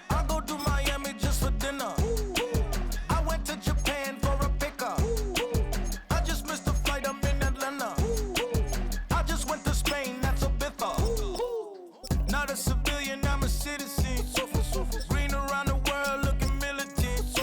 I go to Miami just for dinner. I went to Japan for a pickup. I just missed the flight, I'm in Atlanta. I just went to Spain, that's a biffa. Not a civilian, I'm a citizen. Green around the world, looking militant.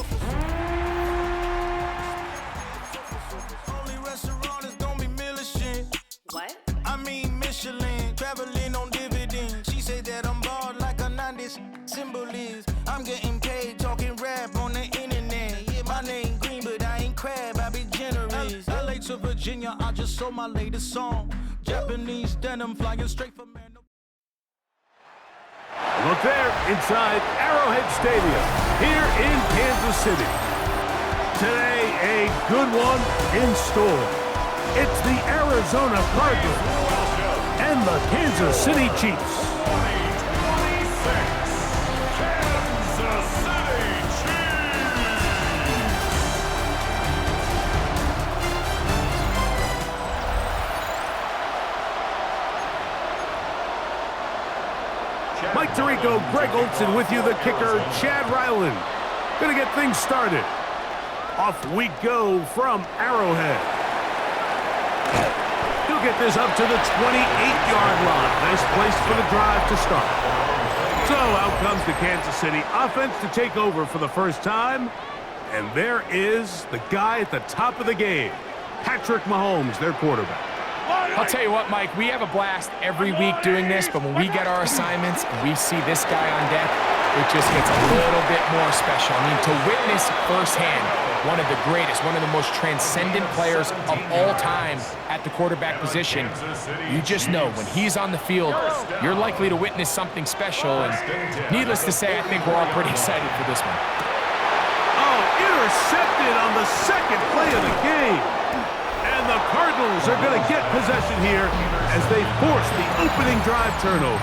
Only restaurant is gonna be Michelin. What? I mean Michelin, traveling on dividends. She said that I'm bald like a 90s symbol is. I'm getting paid, talking rap on the internet. Yeah, my name green, but I ain't crab, I be generous. LA to Virginia, I just sold my latest song. Japanese denim, flying straight from man. Look there, inside Arrowhead Stadium, here in Kansas City. Today, a good one in store. It's the Arizona Cardinals and the Kansas City Chiefs. 2026 Kansas City Mike Tirico, Greg Olson with you, the kicker, Chad Ryland. Gonna get things started. Off we go from Arrowhead. He'll get this up to the 28-yard line. Nice place for the drive to start. So out comes the Kansas City offense to take over for the first time. And there is the guy at the top of the game, Patrick Mahomes, their quarterback. I'll tell you what, Mike, we have a blast every week doing this, but when we get our assignments and we see this guy on deck, it just gets a little bit more special. I mean, to witness firsthand one of the greatest, one of the most transcendent players of all time at the quarterback position, you just know when he's on the field, you're likely to witness something special. And needless to say, I think we're all pretty excited for this one. Oh, intercepted on the second play of the game. And the Cardinals are going to get possession here as they force the opening drive turnover.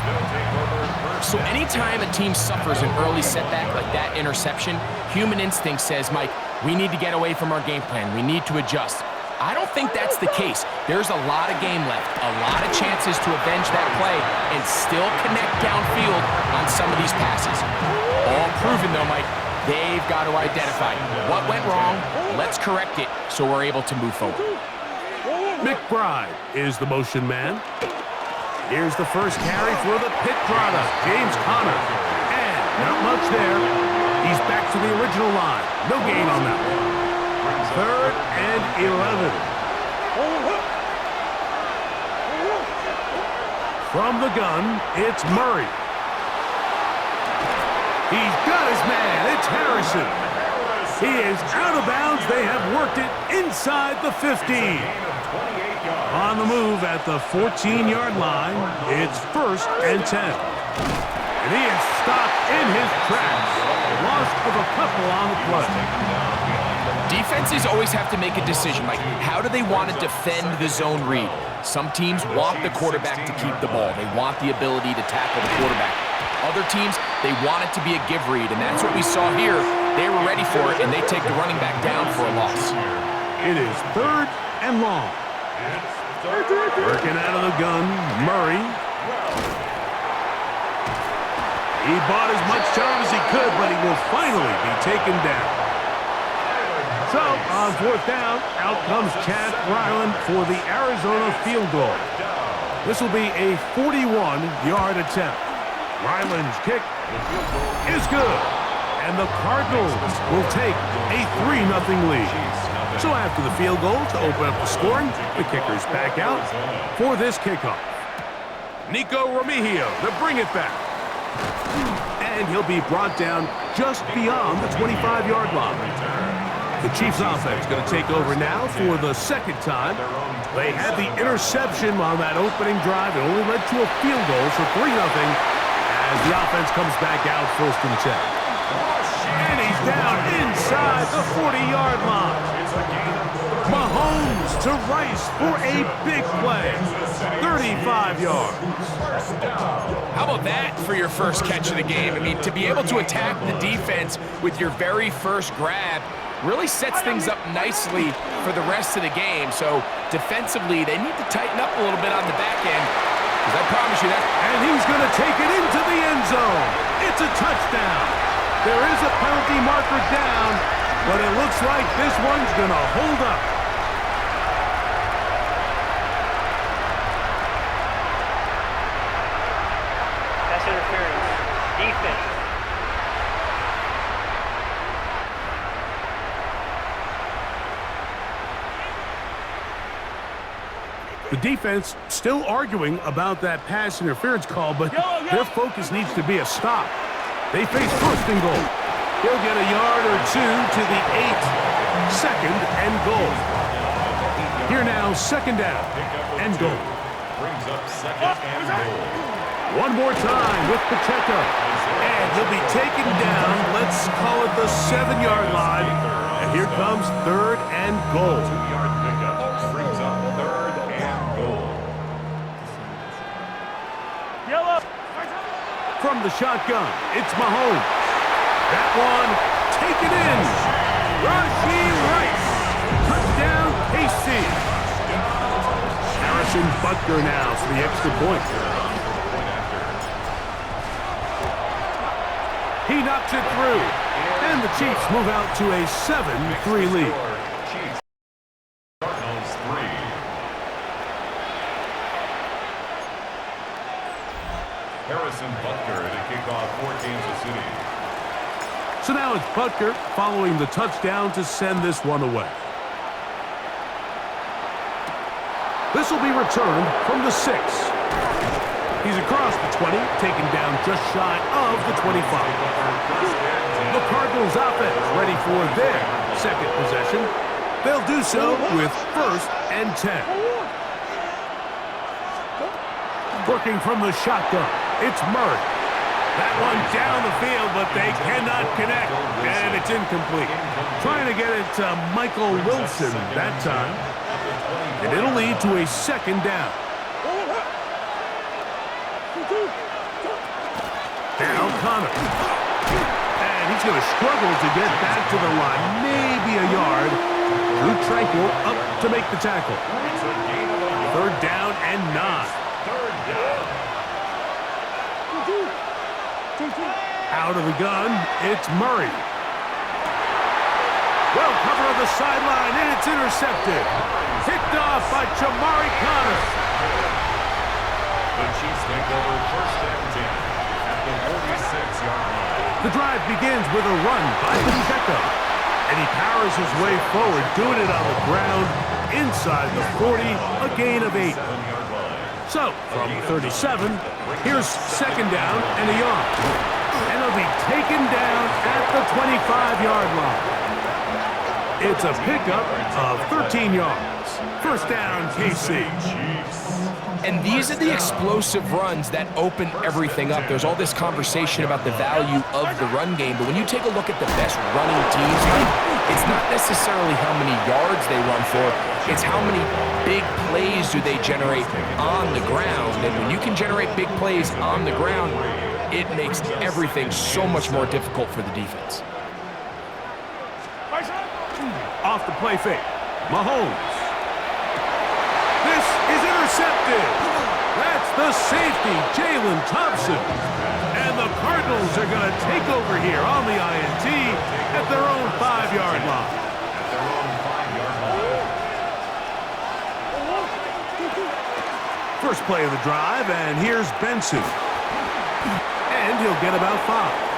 So anytime a team suffers an early setback like that interception, human instinct says, Mike, we need to get away from our game plan. We need to adjust. I don't think that's the case. There's a lot of game left, a lot of chances to avenge that play and still connect downfield on some of these passes. All proven, though, Mike. They've got to identify what went wrong, let's correct it so we're able to move forward. McBride is the motion man. Here's the first carry for the Pitt product, James Conner. And not much there. He's back to the original line. No gain on that one. 3rd and 11. From the gun, it's Murray. He's got his man. It's Harrison. He is out of bounds. They have worked it inside the 15. On the move at the 14-yard line, it's 1st and 10. And he is stopped in his tracks. Loss of a couple on the play. Defenses always have to make a decision, Mike. How do they want to defend the zone read? Some teams want the quarterback to keep the ball. They want the ability to tackle the quarterback. Other teams, they want it to be a give read, and that's what we saw here. They were ready for it, and they take the running back down for a loss. It is 3rd and long. Working out of the gun, Murray. He bought as much time as he could, but he will finally be taken down. So, on 4th down, out comes Chad Ryland for the Arizona field goal. This will be a 41-yard attempt. Ryland's kick is good, and the Cardinals will take a 3-0 lead. So after the field goal to open up the scoring, the kicker's back out for this kickoff. Nico Remigio to bring it back. And he'll be brought down just beyond the 25-yard line. The Chiefs offense going to take over now for the second time. They had the interception on that opening drive. It only led to a field goal, so 3-0 as the offense comes back out 1st and 10. And he's down inside the 40-yard line. Mahomes to Rice for a big play. 35 yards. How about call that for your first catch of the game. I mean, to be able to attack the defense with your very first grab really sets things up nicely for the rest of the game. So defensively, they need to tighten up a little bit on the back end, because I promise you that. And he's going to take it into the end zone. It's a touchdown. There is a penalty marker down, but it looks like this one's going to hold up. Pass interference. Defense. The defense still arguing about that pass interference call, but their focus needs to be a stop. They face first and goal. He'll get a yard or two to the 8. Second and goal. Here now, second down and goal. Brings up second and goal. One more time with Pacheco. And he'll be taken down, let's call it the 7-yard line. And here comes third and goal. 2-yard pickup. Brings up third and goal. From the shotgun, it's Mahomes. That one, taken in. Rashee Rice. Touchdown, KC. Harrison Butker now for the extra point. He knocks it through. And the Chiefs move out to a 7-3 lead. Chiefs. Cardinals 3. Harrison Butker to kick off for Kansas City. So now it's Butker following the touchdown to send this one away. This will be returned from the 6. He's across the 20, taken down just shy of the 25. The Cardinals offense ready for their second possession. They'll do so with first and 10. Working from the shotgun, it's Murray. That one down the field, but they cannot connect, and it's incomplete. Trying to get it to Michael Wilson that time, and it'll lead to a second down. Now Connor. And he's going to struggle to get back to the line, maybe a yard. Drew Tranquil up to make the tackle. Third down and 9. Out of the gun, it's Murray. Well covered on the sideline, and it's intercepted. Picked off by Jamari Connor. The Chiefs take over first and 10 at the 46-yard line. The drive begins with a run by Pacheco. And he powers his way forward, doing it on the ground inside the 40, a gain of 8. So, from 37, here's second down and a yard. And he'll be taken down at the 25-yard line. It's a pickup of 13 yards. First down, KC. And these are the explosive runs that open everything up. There's all this conversation about the value of the run game, but when you take a look at the best running teams, it's not necessarily how many yards they run for, it's how many big plays do they generate on the ground. And when you can generate big plays on the ground, it makes everything so much more difficult for the defense. Off the play fake, Mahomes. This is intercepted. That's the safety, Jalen Thompson. And the Cardinals are going to take over here on the INT at their own 5-yard line. First play of the drive, and here's Benson. And he'll get about 5.